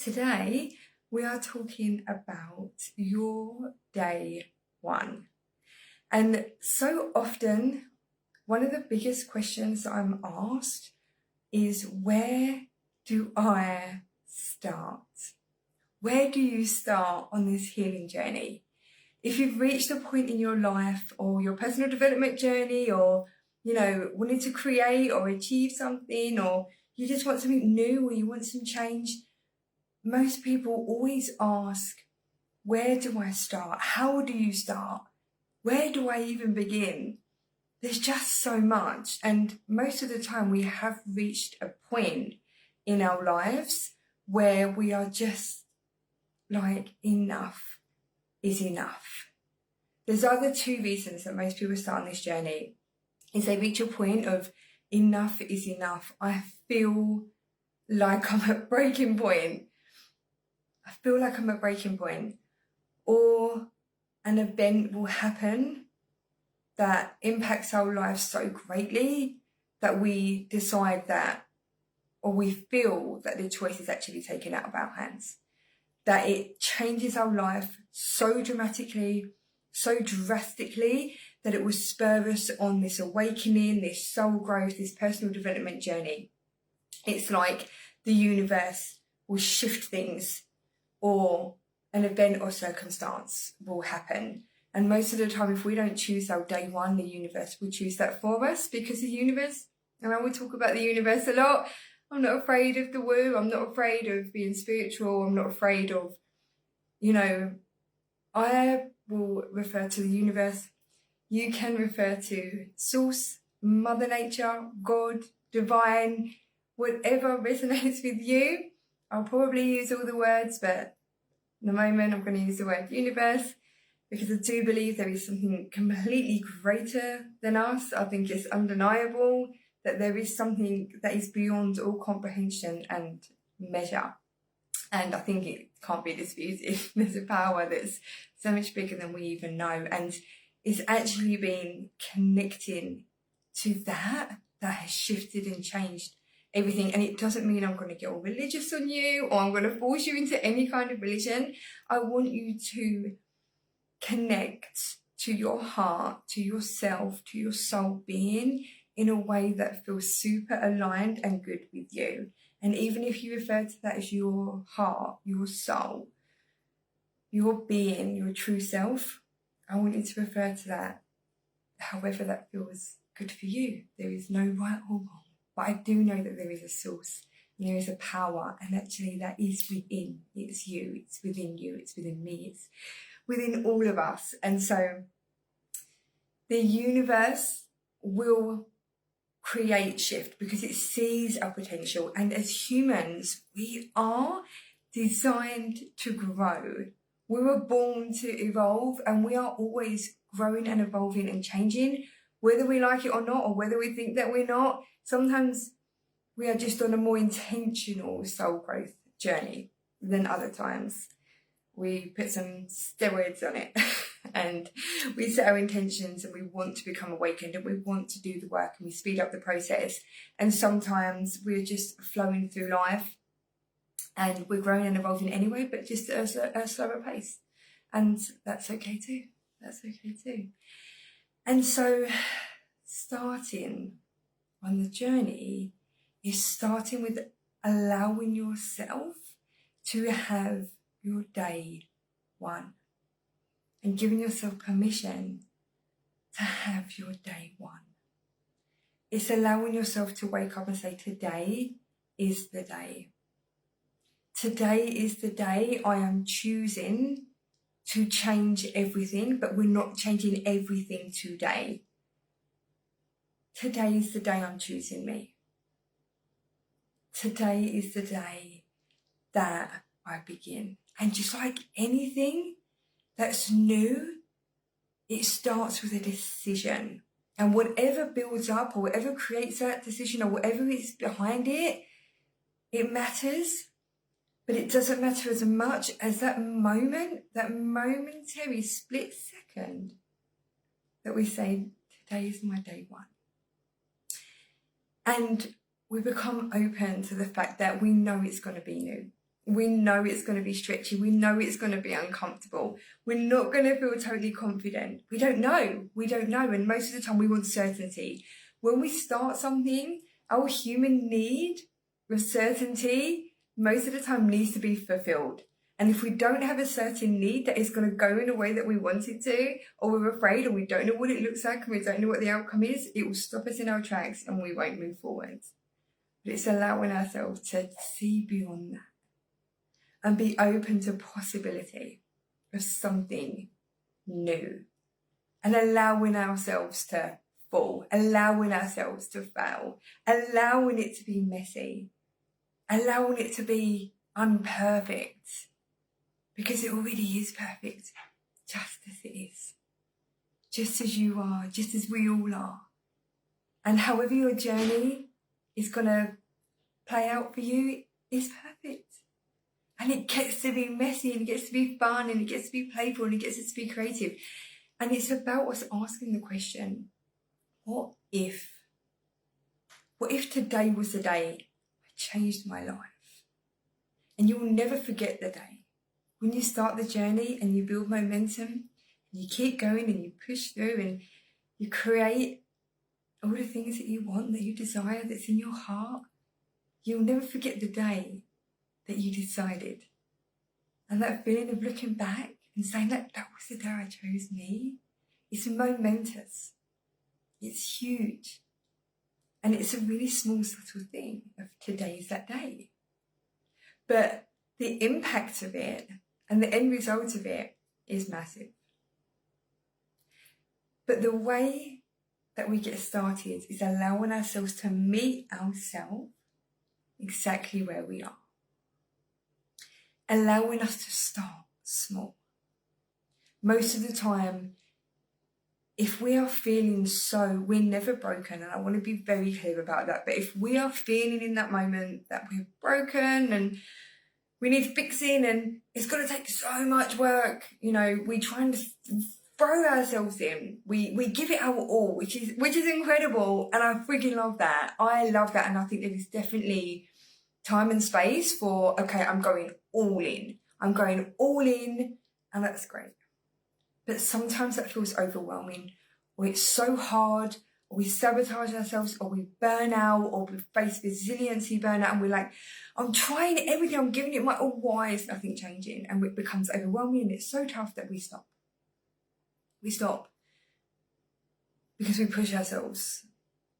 Today, we are talking about your day one. And so often, one of the biggest questions I'm asked is, where do I start? Where do you start on this healing journey? If you've reached a point in your life or your personal development journey, or, wanting to create or achieve something, or you just want something new or you want some change, most people always ask, where do I start? How do you start? Where do I even begin? There's just so much. And most of the time we have reached a point in our lives where we are just like, enough is enough. There's other two reasons that most people start on this journey. Is they reach a point of enough is enough. I feel like I'm at breaking point. Or an event will happen that impacts our lives so greatly that we decide that, or we feel that the choice is actually taken out of our hands. That it changes our life so dramatically, so drastically, that it will spur us on this awakening, this soul growth, this personal development journey. It's like the universe will shift things, or an event or circumstance will happen. And most of the time, if we don't choose our day one, the universe will choose that for us, because the universe, and I will talk about the universe a lot, I'm not afraid of the woo, I'm not afraid of being spiritual, I'm not afraid of, I will refer to the universe. You can refer to source, Mother Nature, God, divine, whatever resonates with you. I'll probably use all the words, but at the moment I'm going to use the word universe, because I do believe there is something completely greater than us. I think it's undeniable that there is something that is beyond all comprehension and measure. And I think it can't be disputed. There's a power that's so much bigger than we even know. And it's actually been connecting to that has shifted and changed everything. And it doesn't mean I'm going to get all religious on you, or I'm going to force you into any kind of religion. I want you to connect to your heart, to yourself, to your soul being in a way that feels super aligned and good with you. And even if you refer to that as your heart, your soul, your being, your true self, I want you to refer to that however that feels good for you. There is no right or wrong. But I do know that there is a source, and there is a power, and actually that is within. It's you, it's within you, it's within me, it's within all of us. And so the universe will create shift because it sees our potential. And as humans, we are designed to grow. We were born to evolve, and we are always growing and evolving and changing, whether we like it or not, or whether we think that we're not. Sometimes we are just on a more intentional soul growth journey than other times. We put some steroids on it and we set our intentions, and we want to become awakened, and we want to do the work, and we speed up the process. And sometimes we're just flowing through life and we're growing and evolving anyway, but just at a slower pace. And that's okay too. And so starting on the journey is starting with allowing yourself to have your day one, and giving yourself permission to have your day one. It's allowing yourself to wake up and say, today is the day. Today is the day I am choosing to change everything, but we're not changing everything today. Today is the day I'm choosing me. Today is the day that I begin. And just like anything that's new, it starts with a decision. And whatever builds up, or whatever creates that decision, or whatever is behind it, it matters. But it doesn't matter as much as that moment, that momentary split second that we say, today is my day one. And we become open to the fact that we know it's going to be new. We know it's going to be stretchy. We know it's going to be uncomfortable. We're not going to feel totally confident. We don't know. And most of the time we want certainty. When we start something, our human need of certainty most of the time needs to be fulfilled. And if we don't have a certain need that is going to go in a way that we want it to, or we're afraid, or we don't know what it looks like, and we don't know what the outcome is, it will stop us in our tracks and we won't move forward. But it's allowing ourselves to see beyond that and be open to possibility of something new, and allowing ourselves to fall, allowing ourselves to fail, allowing it to be messy, allowing it to be unperfect, because it already is perfect, just as it is, just as you are, just as we all are. And however your journey is going to play out for you is perfect. And it gets to be messy, and it gets to be fun, and it gets to be playful, and it gets to be creative. And it's about us asking the question, what if today was the day I changed my life? And you will never forget the day when you start the journey and you build momentum, and you keep going and you push through and you create all the things that you want, that you desire, that's in your heart. You'll never forget the day that you decided. And that feeling of looking back and saying that was the day I chose me, it's momentous. It's huge. And it's a really small, subtle thing of today's that day. But the impact of it and the end result of it is massive. But the way that we get started is allowing ourselves to meet ourselves exactly where we are. Allowing us to start small. Most of the time, if we are feeling we're never broken, and I want to be very clear about that, but if we are feeling in that moment that we're broken and we need fixing and it's going to take so much work, we try and throw ourselves in. We give it our all, which is incredible, and I freaking love that. I love that, and I think there is definitely time and space for, okay, I'm going all in, and that's great. But sometimes that feels overwhelming, or it's so hard, or we sabotage ourselves, or we burn out, or we face resiliency burnout, and we're like, I'm trying everything, I'm giving it my all, why is nothing changing? And it becomes overwhelming, and it's so tough that we stop. We stop because we push ourselves.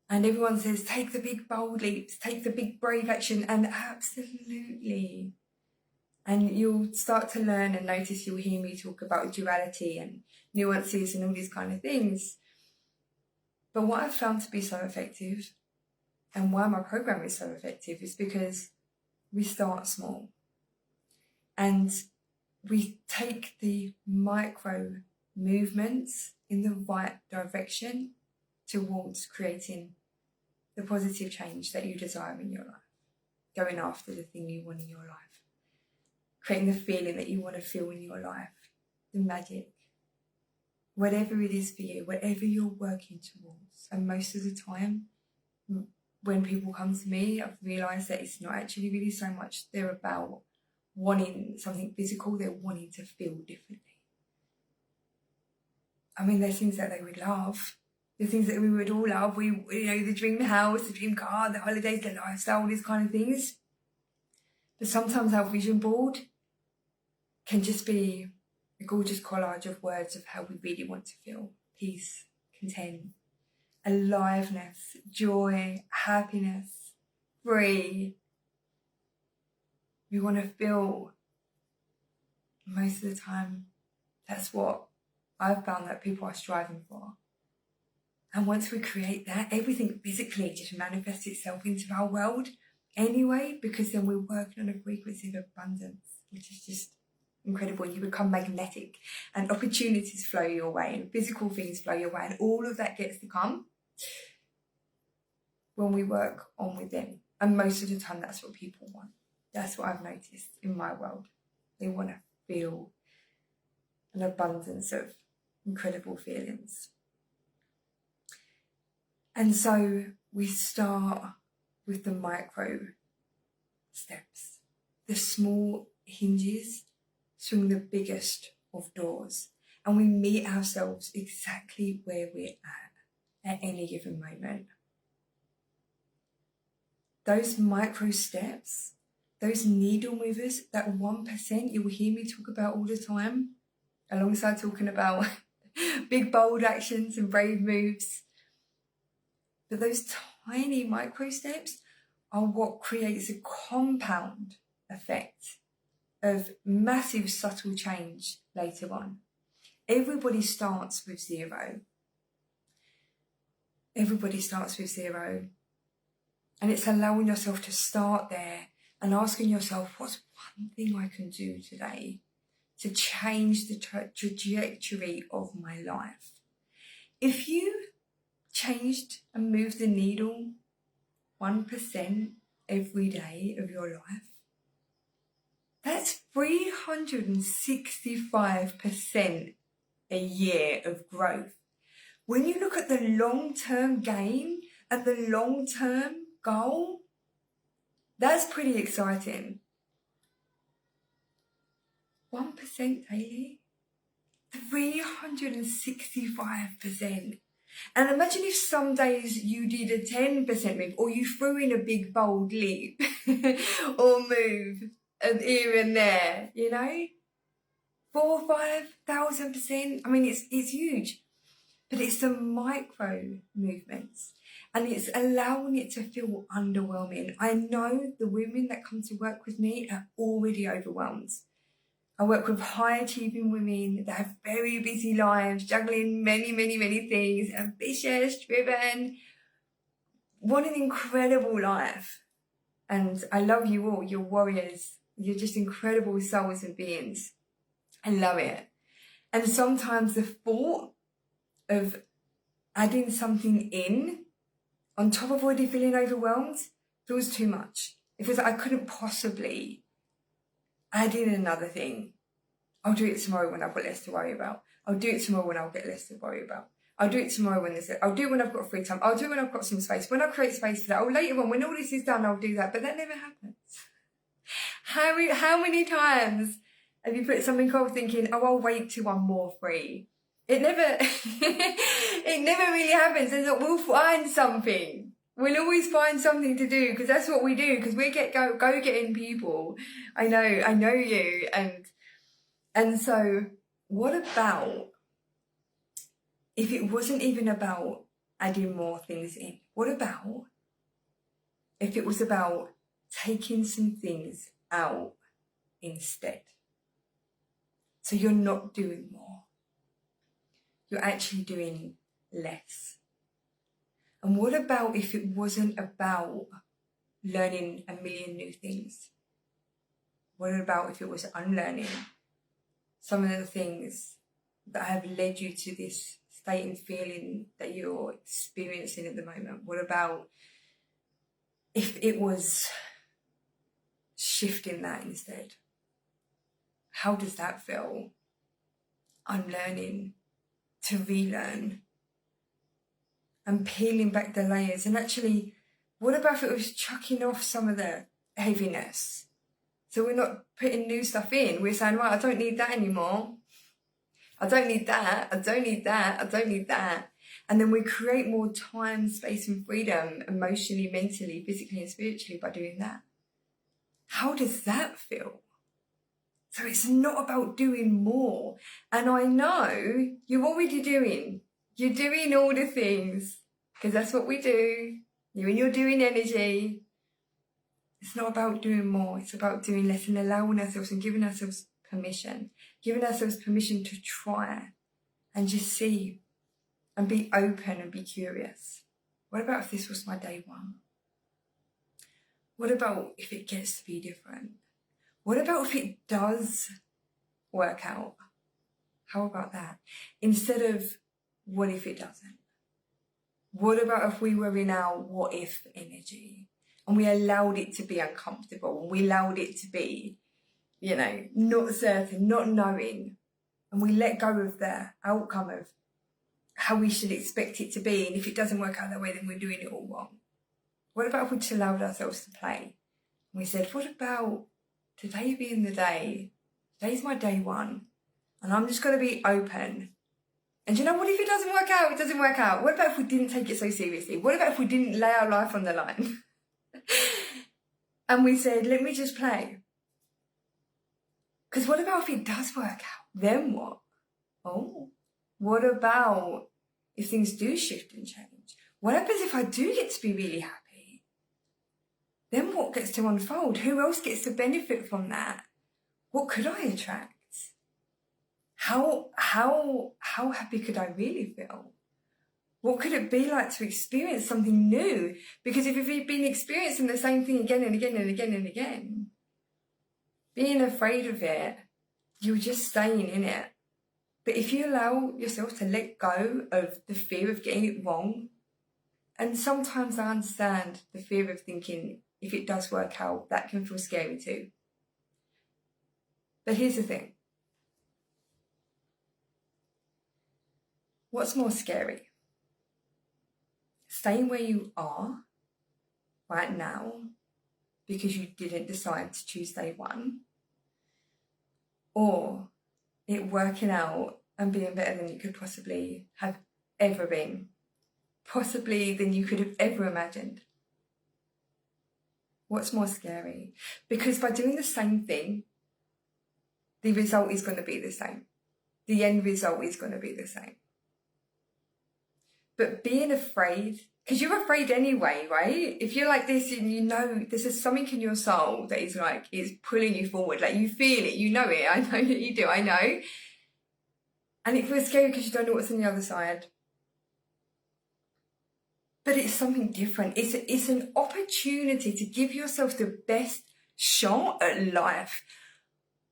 And everyone says, take the big bold leaps, take the big brave action, and absolutely. And you'll start to learn and notice, you'll hear me talk about duality and nuances and all these kind of things. But what I've found to be so effective, and why my program is so effective, is because we start small. And we take the micro movements in the right direction towards creating the positive change that you desire in your life. Going after the thing you want in your life. Creating the feeling that you want to feel in your life. The magic. Whatever it is for you, whatever you're working towards. And most of the time, when people come to me, I've realised that it's not actually really so much they're about wanting something physical, they're wanting to feel differently. I mean, there's things that they would love. The things that we would all love. The dream house, the dream car, the holidays, the lifestyle, these kind of things. But sometimes our vision board can just be a gorgeous collage of words of how we really want to feel. Peace, content, aliveness, joy, happiness, free. We want to feel, most of the time, that's what I've found that people are striving for. And once we create that, everything physically just manifests itself into our world anyway, because then we're working on a frequency of abundance, which is just incredible. You become magnetic, and opportunities flow your way, and physical things flow your way, and all of that gets to come when we work on within. And most of the time, that's what people want. That's what I've noticed in my world. They want to feel an abundance of incredible feelings. And so we start with the micro steps. the small hinges swing the biggest of doors, and we meet ourselves exactly where we're at any given moment. Those micro steps, those needle movers, that 1% you'll hear me talk about all the time, alongside talking about big, bold actions and brave moves. But those tiny micro steps are what creates a compound effect of massive subtle change later on. Everybody starts with zero. Everybody starts with zero. And it's allowing yourself to start there and asking yourself, what's one thing I can do today to change the trajectory of my life? If you changed and moved the needle 1% every day of your life, that's 365% a year of growth. When you look at the long-term gain and the long-term goal, that's pretty exciting. 1% daily, 365%. And imagine if some days you did a 10% move, or you threw in a big bold leap or move here and there, 4,000 or 5,000%. I mean, it's huge, but it's the micro movements, and it's allowing it to feel underwhelming. I know the women that come to work with me are already overwhelmed. I work with high achieving women that have very busy lives, juggling many, many, many things, ambitious, driven, want an incredible life. And I love you all, you're warriors. You're just incredible souls and beings. I love it. And sometimes the thought of adding something in on top of already feeling overwhelmed feels too much. It feels like I couldn't possibly add in another thing. I'll do it tomorrow when I've got less to worry about. I'll do it tomorrow when I'll get less to worry about. I'll do it tomorrow I'll do it when I've got free time. I'll do it when I've got some space. When I create space for that, or later on, when all this is done, I'll do that. But that never happens. How many times have you put something off thinking, oh, I'll wait till I'm more free? It never really happens. We'll find something. We'll always find something to do, because that's what we do, because we get go-getting people. I know you. And so what about if it wasn't even about adding more things in? What about if it was about taking some things out instead? So you're not doing more. You're actually doing less. And what about if it wasn't about learning a million new things? What about if it was unlearning some of the things that have led you to this state and feeling that you're experiencing at the moment? What about if it was shifting that instead? How does that feel? Unlearning to relearn and peeling back the layers. And actually, what about if it was chucking off some of the heaviness? So we're not putting new stuff in. We're saying, right, I don't need that anymore. I don't need that. I don't need that. I don't need that. And then we create more time, space and freedom, emotionally, mentally, physically and spiritually, by doing that. How does that feel? So it's not about doing more. And I know you're already doing. You're doing all the things, because that's what we do. You're in your doing energy. It's not about doing more. It's about doing less and allowing ourselves and giving ourselves permission. Giving ourselves permission to try and just see and be open and be curious. What about if this was my day one? What about if it gets to be different? What about if it does work out? How about that? Instead of what if it doesn't? What about if we were in our what if energy and we allowed it to be uncomfortable, and we allowed it to be, not certain, not knowing, and we let go of the outcome of how we should expect it to be, and if it doesn't work out that way, then we're doing it all wrong? What about if we just allowed ourselves to play? And we said, what about today being the day, today's my day one, and I'm just going to be open. And you know what, if it doesn't work out, it doesn't work out. What about if we didn't take it so seriously? What about if we didn't lay our life on the line? And we said, let me just play. Because what about if it does work out? Then what? Oh, what about if things do shift and change? What happens if I do get to be really happy? Then what gets to unfold? Who else gets to benefit from that? What could I attract? How happy could I really feel? What could it be like to experience something new? Because if you've been experiencing the same thing again and again and again and again, being afraid of it, you're just staying in it. But if you allow yourself to let go of the fear of getting it wrong, and sometimes I understand the fear of thinking if it does work out, that can feel scary too. But here's the thing. What's more scary? Staying where you are right now because you didn't decide to choose day one, or it working out and being better than you could possibly have ever been, possibly than you could have ever imagined? What's more scary? Because by doing the same thing, the result is going to be the same. The end result is going to be the same. But being afraid, because you're afraid anyway, right? If you're like this and you know there's something in your soul that is like, it's pulling you forward, like you feel it, you know it, I know that you do, I know. And it feels scary because you don't know what's on the other side. But it's something different. It's an opportunity to give yourself the best shot at life.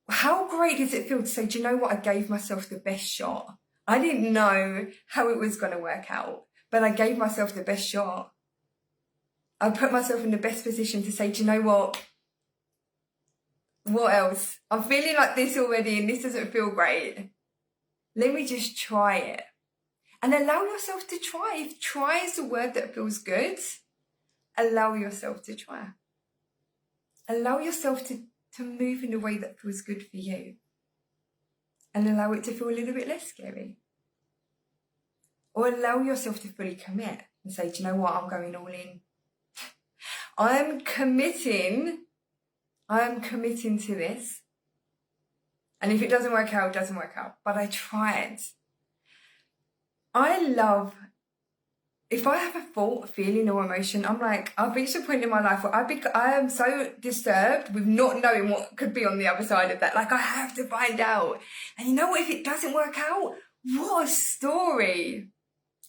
How great does it feel to say, do you know what, I gave myself the best shot. I didn't know how it was going to work out, but I gave myself the best shot. I put myself in the best position to say, do you know what? What else? I'm feeling like this already and this doesn't feel great. Let me just try it. And allow yourself to try. If try is the word that feels good, allow yourself to try. Allow yourself to move in a way that feels good for you. And allow it to feel a little bit less scary. Or allow yourself to fully commit and say, do you know what, I'm going all in. I'm committing to this. And if it doesn't work out, it doesn't work out. But I tried. I love, if I have a thought, feeling or emotion, I'm like, I've reached a point in my life where I am so disturbed with not knowing what could be on the other side of that. Like, I have to find out. And you know what, if it doesn't work out, what a story.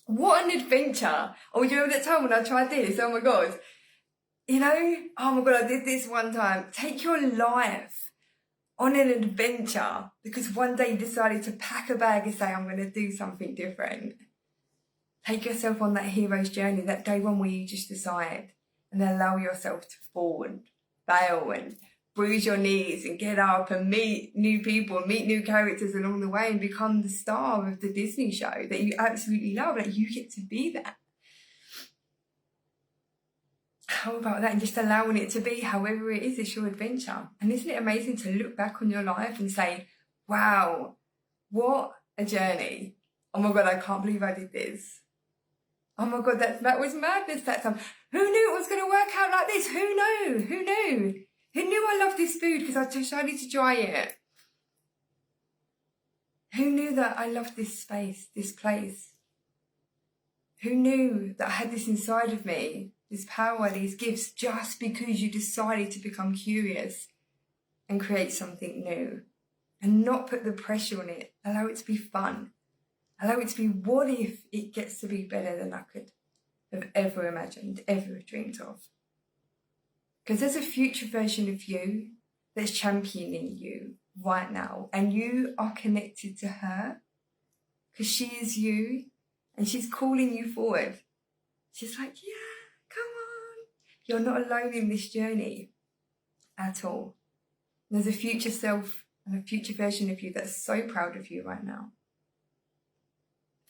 What an adventure. Oh, do you remember that time when I tried this? Oh my God. You know, oh my God, I did this one time. Take your life on an adventure because one day you decided to pack a bag and say, I'm going to do something different. Take yourself on that hero's journey, that day one where you just decide and allow yourself to fall and fail and bruise your knees and get up and meet new people and meet new characters along the way and become the star of the Disney show that you absolutely love. Like, you get to be that. How about that? And just allowing it to be however it is, it's your adventure. And isn't it amazing to look back on your life and say, wow, what a journey. Oh my God, I can't believe I did this. Oh my God, that was madness that time. Who knew it was going to work out like this? Who knew? Who knew? Who knew I loved this food because I decided to try it? Who knew that I loved this space, this place? Who knew that I had this inside of me, this power, these gifts, just because you decided to become curious and create something new and not put the pressure on it. Allow it to be fun. Allow it to be, what if it gets to be better than I could have ever imagined, ever dreamed of? Because there's a future version of you that's championing you right now, and you are connected to her because she is you and she's calling you forward. She's like, yeah, come on. You're not alone in this journey at all. There's a future self and a future version of you that's so proud of you right now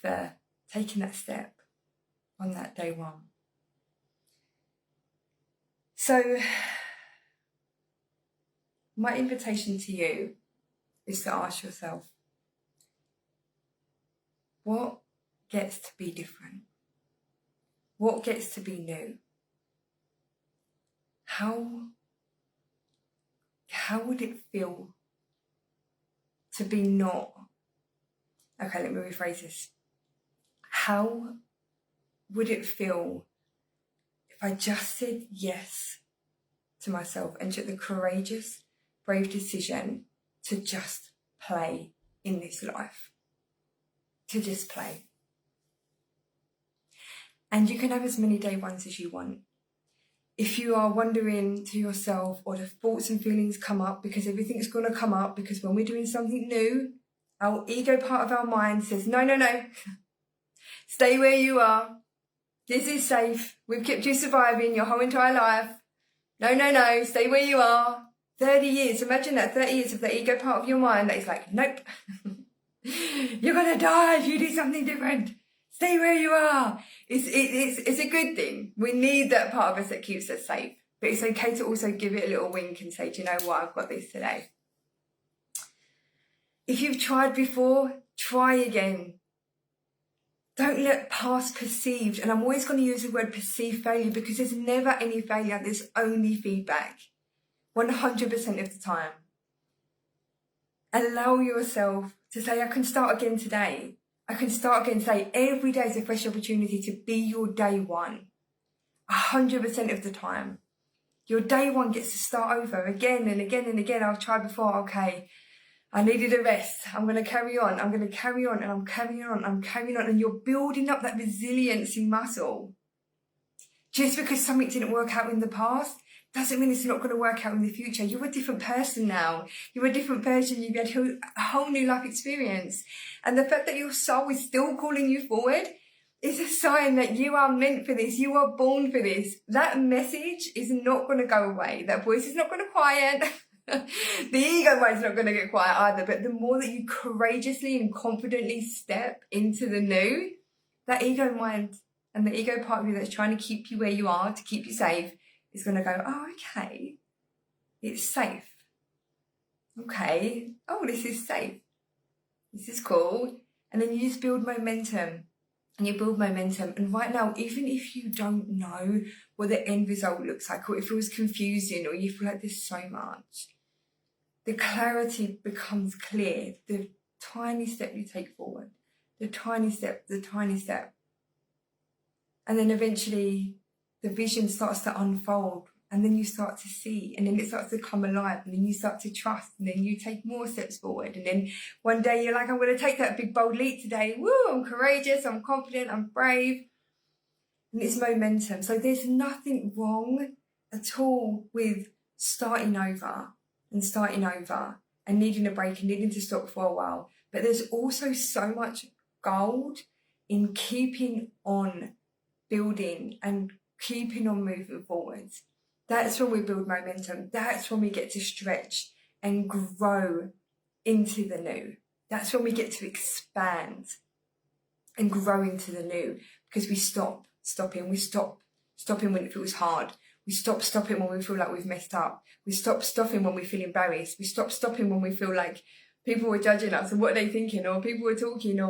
for taking that step on that day one. So my invitation to you is to ask yourself, what gets to be different? What gets to be new? How would it feel to be not? Okay, let me rephrase this. How would it feel if I just said yes to myself and took the courageous, brave decision to just play in this life? To just play. And you can have as many day ones as you want. If you are wondering to yourself, or the thoughts and feelings come up, because everything's going to come up, because when we're doing something new, our ego part of our mind says, no, stay where you are. This is safe. We've kept you surviving your whole entire life. No, stay where you are. 30 years, imagine that, 30 years of the ego part of your mind that is like, nope. You're going to die if you do something different. Stay where you are. It's a good thing. We need that part of us that keeps us safe. But it's okay to also give it a little wink and say, do you know what? I've got this today. If you've tried before, try again. Don't let past perceived, and I'm always going to use the word perceived failure, because there's never any failure, there's only feedback. 100% of the time. Allow yourself to say, I can start again today. I can start again. Say every day is a fresh opportunity to be your day one. 100% of the time. Your day one gets to start over again and again and again. I've tried before. Okay, I needed a rest. I'm going to carry on. I'm going to carry on, and I'm carrying on. I'm carrying on. And you're building up that resiliency muscle. Just because something didn't work out in the past doesn't mean it's not going to work out in the future. You're a different person now. You're a different person. You've had a whole new life experience. And the fact that your soul is still calling you forward is a sign that you are meant for this. You are born for this. That message is not going to go away. That voice is not going to quiet. The ego mind's not going to get quiet either. But the more that you courageously and confidently step into the new, that ego mind and the ego part of you that's trying to keep you where you are, to keep you safe, is going to go, oh, okay, it's safe. Okay, oh, this is safe. This is cool. And then you just build momentum. And you build momentum. And right now, even if you don't know what the end result looks like, or it feels confusing, or you feel like there's so much, the clarity becomes clear. The tiny step you take forward. The tiny step. And then eventually the vision starts to unfold, and then you start to see, and then it starts to come alive, and then you start to trust, and then you take more steps forward. And then one day you're like, I'm going to take that big bold leap today. Woo, I'm courageous, I'm confident, I'm brave. And it's momentum. So there's nothing wrong at all with starting over and needing a break and needing to stop for a while. But there's also so much gold in keeping on building and keeping on moving forwards. That's when we build momentum. That's when we get to stretch and grow into the new. That's when we get to expand and grow into the new, because we stop stopping when it feels hard. We stop stopping when we feel like we've messed up. We stop stopping when we feel embarrassed. We stop stopping when we feel like people are judging us and what they're thinking, or people are talking,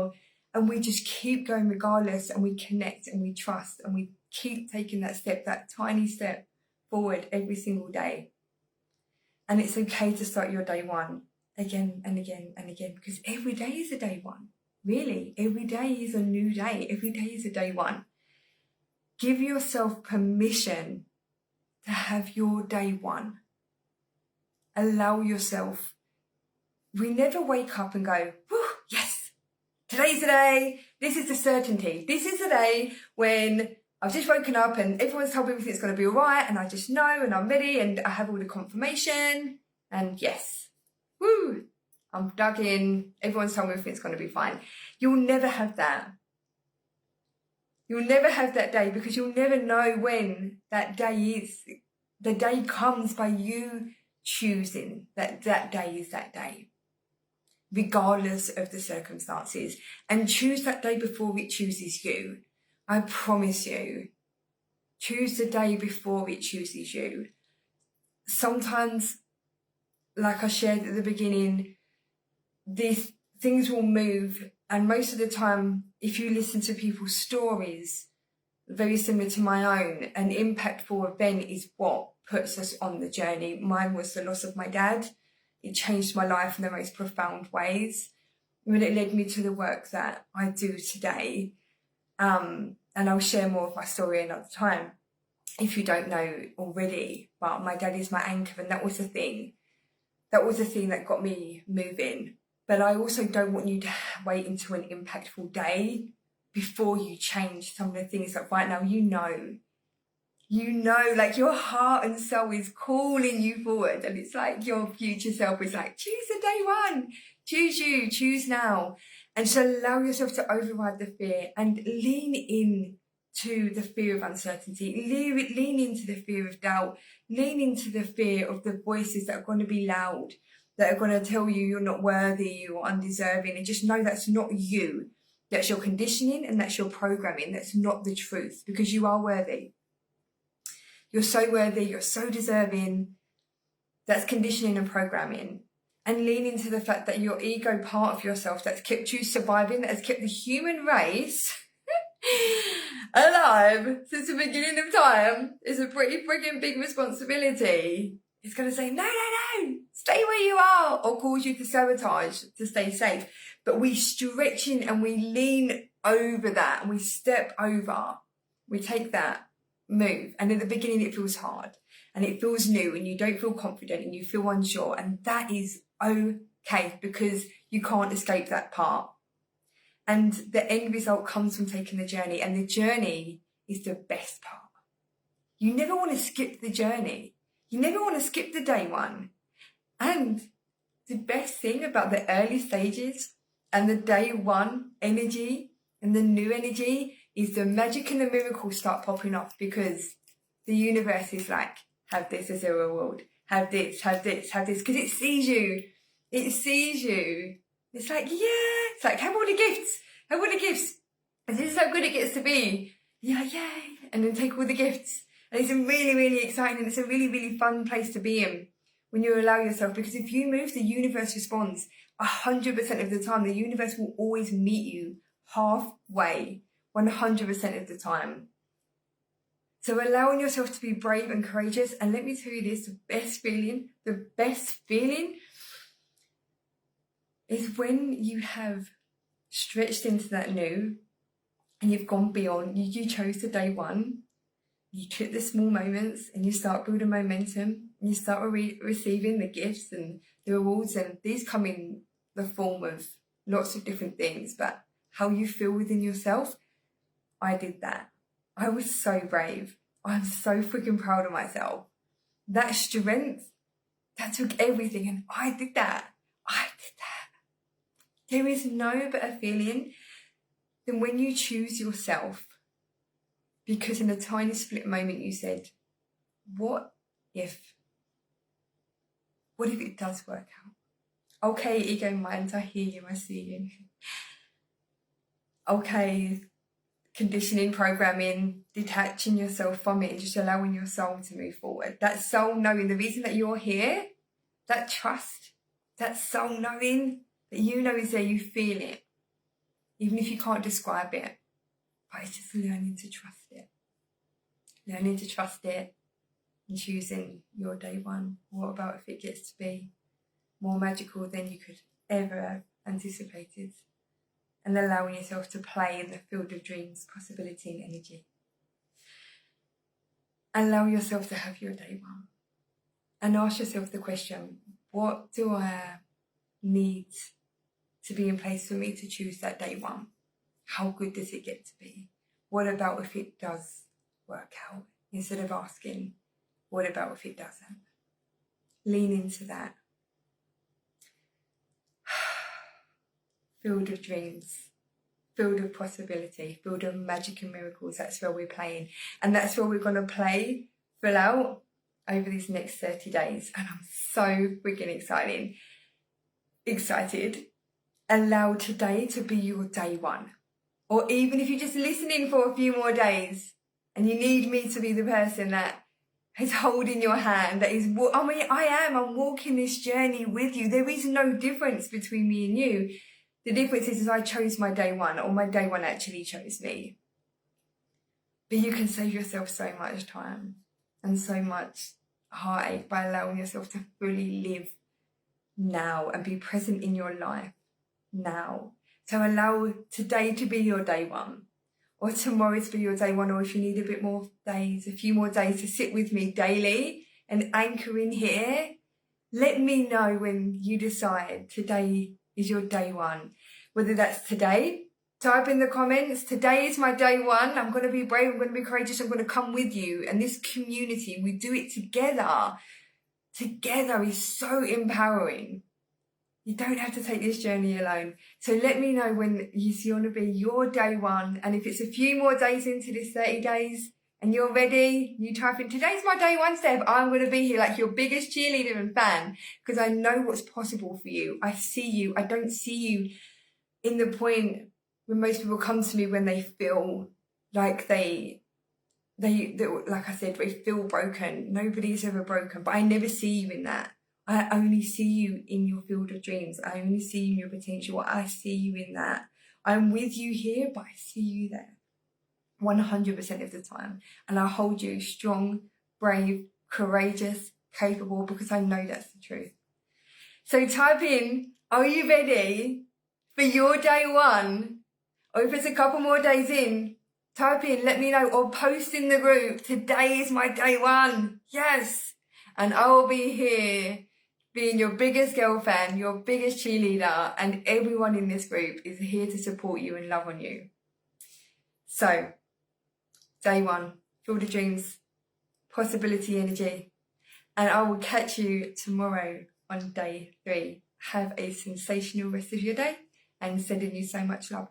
and we just keep going regardless, and we connect and we trust, and we keep taking that step, that tiny step forward every single day. And it's okay to start your day one again and again and again, because every day is a day one. Really, every day is a new day. Every day is a day one. Give yourself permission to have your day one. Allow yourself. We never wake up and go, whew, yes, today's the day. This is the certainty. This is the day when I've just woken up and everyone's told me everything's going to be all right, and I just know, and I'm ready, and I have all the confirmation, and yes, woo, I'm dug in. Everyone's told me everything's going to be fine. You'll never have that. You'll never have that day, because you'll never know when that day is. The day comes by you choosing that day is that day, regardless of the circumstances. And choose that day before it chooses you. I promise you. Choose the day before it chooses you. Sometimes like I shared at the beginning, these things will move, and most of the time, if you listen to people's stories, very similar to my own, an impactful event is what puts us on the journey. Mine was the loss of my dad. It changed my life in the most profound ways. When it led me to the work that I do today. And I'll share more of my story another time, if you don't know already. But my dad is my anchor, and that was the thing. That was the thing that got me moving. But I also don't want you to wait until an impactful day before you change some of the things that right now you know, like your heart and soul is calling you forward, and it's like your future self is like, choose the day one, choose you, choose now. And so allow yourself to override the fear and lean in to the fear of uncertainty, lean into the fear of doubt, lean into the fear of the voices that are going to be loud, that are going to tell you you're not worthy or undeserving, and just know that's not you. That's your conditioning and that's your programming. That's not the truth, because you are worthy. You're so worthy, you're so deserving. That's conditioning and programming. And lean into the fact that your ego part of yourself that's kept you surviving, that has kept the human race alive since the beginning of time, is a pretty frigging big responsibility. It's going to say, no, stay where you are, or cause you to sabotage to stay safe. But we stretch in and we lean over that, and we step over. We take that move. And in the beginning, it feels hard and it feels new, and you don't feel confident and you feel unsure. And that is okay, because you can't escape that part. And the end result comes from taking the journey, and the journey is the best part. You never want to skip the journey. You never want to skip the day one. And the best thing about the early stages and the day one energy and the new energy is the magic and the miracles start popping off, because the universe is like, have this as a reward. Have this, because it sees you. It sees you. It's like, yeah. It's like, have all the gifts. And this is how good it gets to be. You're like, yay. And then take all the gifts. And it's a really, really exciting, and it's a really, really fun place to be in when you allow yourself. Because if you move, the universe responds 100% of the time. The universe will always meet you halfway, 100% of the time. So allowing yourself to be brave and courageous. And let me tell you this, the best feeling is when you have stretched into that new and you've gone beyond. You chose the day one. You took the small moments and you start building momentum, and you start receiving the gifts and the rewards. And these come in the form of lots of different things, but how you feel within yourself. I did that. I was so brave. I'm so freaking proud of myself. That strength, that took everything, and I did that. There is no better feeling than when you choose yourself, because in a tiny split moment you said, what if it does work out? Okay, ego mind, I hear you, I see you. Okay, conditioning, programming, detaching yourself from it and just allowing your soul to move forward. That soul knowing the reason that you're here, that trust, that soul knowing that you know is there, you feel it, even if you can't describe it. But it's just learning to trust it. Learning to trust it and choosing your day one. What about if it gets to be more magical than you could ever have anticipated? And allowing yourself to play in the field of dreams, possibility and energy. Allow yourself to have your day one. And ask yourself the question, what do I need to be in place for me to choose that day one? How good does it get to be? What about if it does work out? Instead of asking, what about if it doesn't? Lean into that. Field of dreams, field of possibility, field of magic and miracles. That's where we're playing. And that's where we're going to play full out over these next 30 days. And I'm so freaking excited. Allow today to be your day one. Or even if you're just listening for a few more days and you need me to be the person that is holding your hand, that is, I'm walking this journey with you. There is no difference between me and you. The difference is I chose my day one, or my day one actually chose me. But you can save yourself so much time and so much heartache by allowing yourself to fully live now and be present in your life now. So allow today to be your day one, or tomorrow to be your day one, or if you need a bit more days, a few more days to sit with me daily and anchor in here. Let me know when you decide today is your day one, whether that's today. Type in the comments, today is my day one. I'm going to be brave, I'm going to be courageous, I'm going to come with you. And this community, we do it together. Together is so empowering. You don't have to take this journey alone. So let me know when you want to be your day one. And if it's a few more days into this 30 days and you're ready, you type in, today's my day one, Steph. I'm going to be here like your biggest cheerleader and fan, because I know what's possible for you. I see you. I don't see you in the point when most people come to me when they feel like they like I said, they feel broken. Nobody's ever broken, but I never see you in that. I only see you in your field of dreams. I only see you in your potential. I see you in that. I'm with you here, but I see you there 100% of the time. And I hold you strong, brave, courageous, capable, because I know that's the truth. So type in, are you ready for your day one? Or if it's a couple more days in, type in, let me know, or post in the group, today is my day one. Yes. And I will be here being your biggest girl fan, your biggest cheerleader, and everyone in this group is here to support you and love on you. So, day one, Field of Dreams, possibility energy. And I will catch you tomorrow on day 3. Have a sensational rest of your day, and sending you so much love.